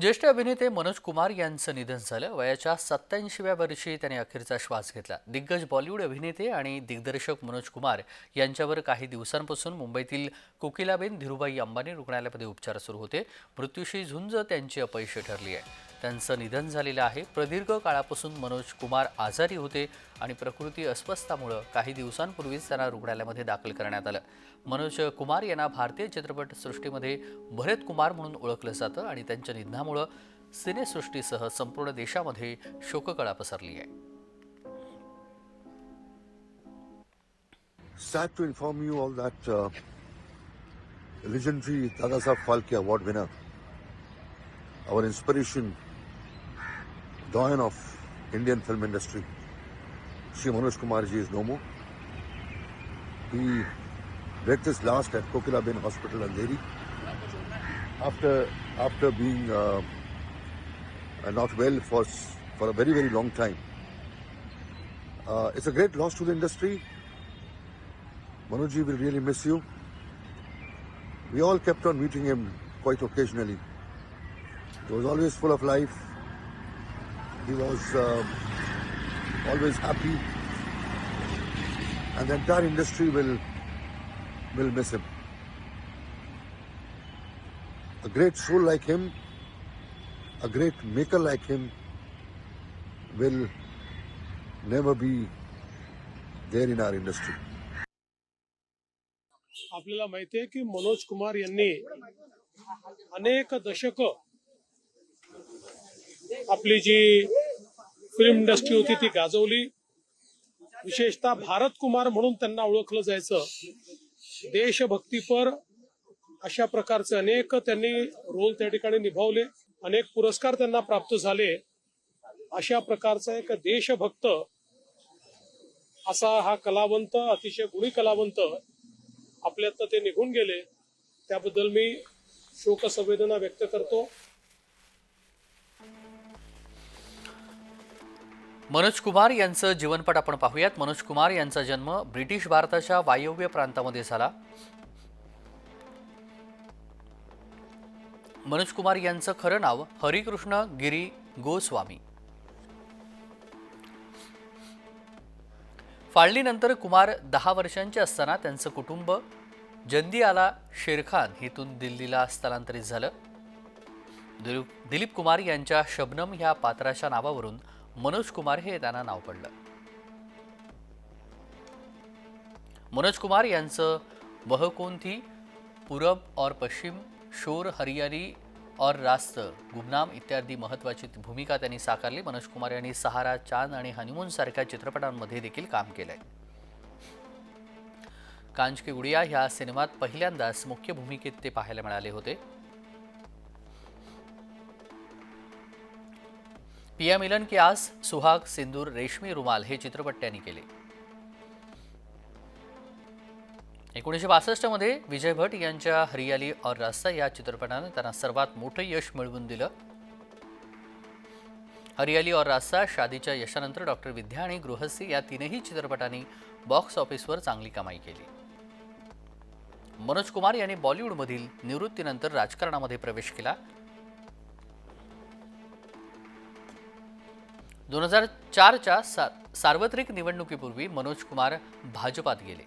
ज्येष्ठ अभिनेते मनोज कुमार यांचं निधन झालं. वयाच्या 87व्या वर्षी त्यांनी अखेरचा श्वास घेतला. दिग्गज बॉलिवूड अभिनेते आणि दिग्दर्शक मनोज कुमार यांच्यावर काही दिवसांपासून मुंबईतील कोकिलाबेन धीरूभाई अंबानी रुग्णालयामध्ये उपचार सुरू होते. मृत्यूशी झुंज त्यांची अपयशी ठरली आहे. त्यांचं निधन झालेलं आहे. प्रदीर्घ काळापासून मनोज कुमार आजारी होते आणि प्रकृती अस्वस्थामुळे काही दिवसांपूर्वीच त्यांना रुग्णालयामध्ये दाखल करण्यात आलं. मनोज कुमार यांना भारतीय चित्रपटसृष्टीमध्ये भरत कुमार म्हणून ओळखलं जातं आणि त्यांच्या निधनामुळे सिनेसृष्टीसह संपूर्ण देशामध्ये शोककळा पसरली आहे. Sad to inform you all that legendary Dadasaheb Phalke Award winner, our inspiration, doyen of Indian film industry, Shri Manoj Kumar ji is no more. He breathed his last at Kokilaben Hospital, Andheri, after being not well for a very, very long time. It's a great loss to the industry. Manoj ji will really miss you. We all kept on meeting him quite occasionally. He was always full of life. He was always happy. And the entire industry will miss him. A great soul like him, a great maker like him will never be there in our industry. आपल्याला माहिती आहे की मनोज कुमार यांनी अनेक दशक आपली जी film industry होती ती गाजवली. विशेषतः भारत कुमार म्हणून त्यांना ओळखलं जायचं. देशभक्तीपर अशा प्रकारचे अनेक त्यांनी रोल त्या ठिकाणी निभावले. अनेक पुरस्कार त्यांना प्राप्त झाले. अशा प्रकारचा एक देशभक्त असा हा कलावंत, अतिशय गुणी कलावंत आपल्यातनं ते निघून गेले. त्याबद्दल मी शोकसंवेदना व्यक्त करतो. मनोज कुमार यांचं जीवनपट आपण पाहूयात. मनोज कुमार यांचा जन्म ब्रिटिश भारताच्या वायव्य प्रांतामध्ये झाला. मनोज कुमार यांचं खरं नाव हरिकृष्ण गिरी गोस्वामी. फाळणीनंतर कुमार 10 वर्षांचे असताना त्यांचं कुटुंब जंदियाला शेरखान इथून दिल्लीला स्थलांतरित झालं. दिलीप कुमार यांच्या शबनम ह्या पात्राच्या नावावरून मनोज कुमार हे त्यांना नाव पडलं. मनोज कुमार यांचं वह कौन थी, पूरब और पश्चिम, शोर, हरियाली और रास्त, गुमनाम इत्यादी महत्त्वाची भूमिका त्यांनी साकारली. मनोज कुमार यांनी सहारा, चांद आणि हनीमून सारख्या चित्रपटांमध्ये देखील काम केलंय. कांच की गुडिया ह्या सिनेमात पहिल्यांदाच मुख्य भूमिकेत ते पाहायला मिळाले होते. पिया मिलन की आस, सुहाग, सिंदूर, रेशमी रुमाल हे चित्रपट त्यांनी केले. 1962 मध्ये विजय भट यांच्या हरियाली और रास्ता या चित्रपटाने त्यांना सर्वात मोठं यश मिळवून दिलं. हरियाली और रास्ता, शादीच्या यशानंतर डॉक्टर विद्या आणि गृहस्थी या तीनही चित्रपटांनी बॉक्स ऑफिसवर चांगली कमाई केली. मनोज कुमार यांनी बॉलिवूडमधील निवृत्तीनंतर राजकारणामध्ये प्रवेश केला. 2004च्या सार्वत्रिक निवडणुकीपूर्वी मनोज कुमार भाजपात गेले.